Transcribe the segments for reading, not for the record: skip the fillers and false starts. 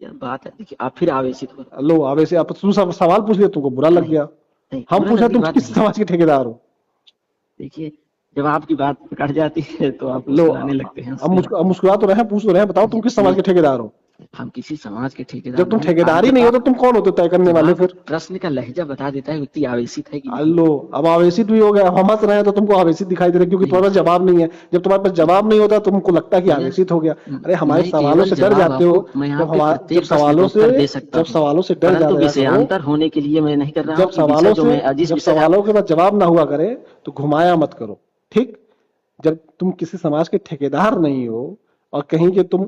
यह बात है, देखिए आप फिर आवेशित हो। लो अब ऐसे आप तुम सवाल पूछ लिया, तुमको बुरा लग नहीं गया। नहीं, हम बुरा पूछा लगने की तुम बात किस नहीं है। समाज के ठेकेदार हो? देखिए, जब आपकी बात कट जाती है तो आप लो मुस्कुराने लगते हैं, हंसने अब लगते मुस्कुरा तो रहे हैं, पूछ तो रहे हैं, बताओ हैं। तुम किस समाज के ठेकेदार हो? हम किसी समाज के ठेकेदार जब तुम नहीं। ठेकेदार ही आप नहीं हो तो तुम कौन होते तय करने जब वाले आप फिर? प्रश्न का लहजा बता देता है व्यक्ति आवेशित है कि नहीं। लो अब आवेशित भी हो गया, अब हम हंस रहे हैं तो तुमको आवेशित दिखाई दे रहा है क्योंकि नहीं तुम्हारे पास जवाब नहीं है। जब तुम्हारे पास देखिए, जवाब नहीं होता तुमको लगता है कि अगर आवेशित हो गया। अरे हमारे मैं सवालों केवल से डर जवाब जाते हो। आपको, मैं यहाँ पे जब प्रत्येक प्रश्न का उत्तर दे सकता हूँ, सवालों से डर परंतु जाया करो। विषयांतर होने के लिए मैं नहीं कर रहा हूँ कि विषय जो मैं जिस जब विषय आप। सवालों के बाद जवाब ना हुआ करे तो घुमाया मत करो, ठीक? जब तुम किसी समाज के ठेकेदार नहीं हो और कहीं के तुम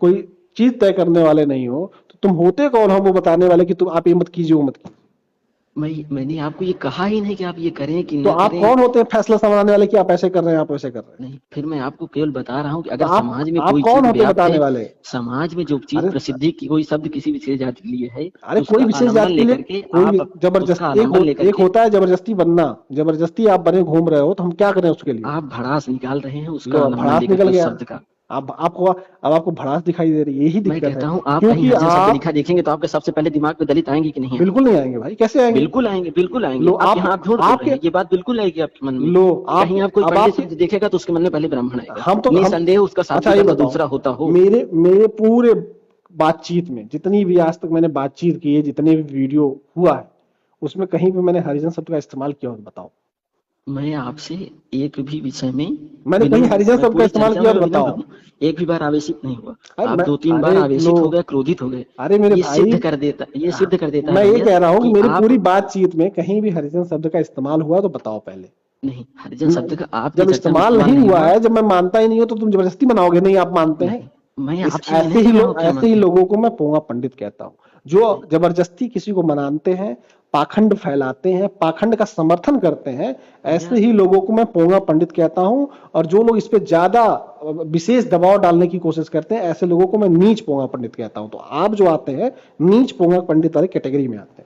कोई चीज तय करने वाले नहीं हो तो तुम होते कौन हो वो बताने वाले कि तुम आप ये मत कीजिए वो मत कीजिए? मैंने आपको ये कहा ही नहीं कि आप ये करें कि तो न आप करें। कौन होते हैं फैसला सुनाने वाले कि आप ऐसे कर रहे हैं, आप वैसे कर रहे हैं? नहीं, फिर मैं आपको केवल बता रहा हूँ कि तो अगर समाज में आप कोई कौन चीज होते व्याप्त बताने है, वाले? समाज में जो चीज अरे प्रसिद्धि की कोई शब्द किसी विशेष जाति के लिए है, अरे तो कोई उसका विशेष आलंबन जाति के लिए लेकर के कोई भी आप उसका जबरदस्त आलंबन लेकर एक के होता है जबरदस्ती बनना। जबरदस्ती आप बने घूम रहे हो तो हम क्या करें उसके लिए? आप भड़ास निकाल रहे हैं लो उसका अब आलंबन भड़ास लेकर निकल के उस गया। शब्द का। अब आपको भड़ास दिखाई दे रही है, यही मैं दिक्कत है कहता हूँ आप कहीं क्योंकि हरिजन शब्द आप लिखा देखेंगे तो आपके सबसे पहले दिमाग में दलित आएंगे कि नहीं आएंगे। बिल्कुल नहीं आएंगे भाई, कैसे आएंगे? बिल्कुल आएंगे, बिल्कुल आएंगे। लो आप आप यहाँ आप झूठ बोल रहे आपके हैं, ये बात बिल्कुल आएगी आपके मन में। लो आप कहीं आप कोई अब पंडित आपके शब्द देखेगा तो उसके मन में पहले ब्राह्मण आएगा, हम निसंदेह उसका अच्छा शाब्दिक ये अर्थ बताओ, दूसरा होता हो। मेरे मेरे पूरे बातचीत में जितनी भी आज तक मैंने बातचीत की है, जितने भी वीडियो हुआ है, उसमें कहीं भी मैंने हरिजन शब्द का इस्तेमाल किया हो तो बताओ। मैं आपसे एक भी विषय में मैंने कहीं विनम्र हूँ, हरिजन मैं शब्द का पूरी इस्तेमाल चर्चा किया में हो तो विनम्र बताओ। हूँ। एक भी बार आवेशित नहीं हुआ। अरे आप मैं 2-3 बार अरे लो आवेशित हो गए, क्रोधित हो गए। अरे मेरे ये भाई, सिद्ध कर देता, ये सिद्ध कर देता है मैं ये भैया कह रहा हूँ कि कि मेरी आप। पूरी बातचीत में कहीं भी हरिजन शब्द का इस्तेमाल हुआ तो बताओ पहले। नहीं, हरिजन शब्द का आपकी जब चर्चा में इस्तेमाल इस्तेमाल नहीं नहीं हुआ हुआ। है, जब मैं मानता ही नहीं हूं तो तुम जबरदस्ती बनाओगे नहीं आप मानते हैं? नहीं, मैं आपसे ये नहीं कह रहा हूँ क्या ऐसे ही मानते हैं। लोगों को मैं पोंगा पंडित कहता हूँ, जो जबरदस्ती किसी को मनाते हैं, पाखंड फैलाते हैं, पाखंड का समर्थन करते हैं। भैया ऐसे ही लोगों को मैं पोंगा पंडित कहता हूँ। और जो लोग इस पे ज्यादा विशेष दबाव डालने की कोशिश करते हैं, ऐसे लोगों को मैं नीच पोंगा पंडित कहता हूँ। तो आप जो आते हैं नीच पोंगा पंडित वाली कैटेगरी में आते हैं।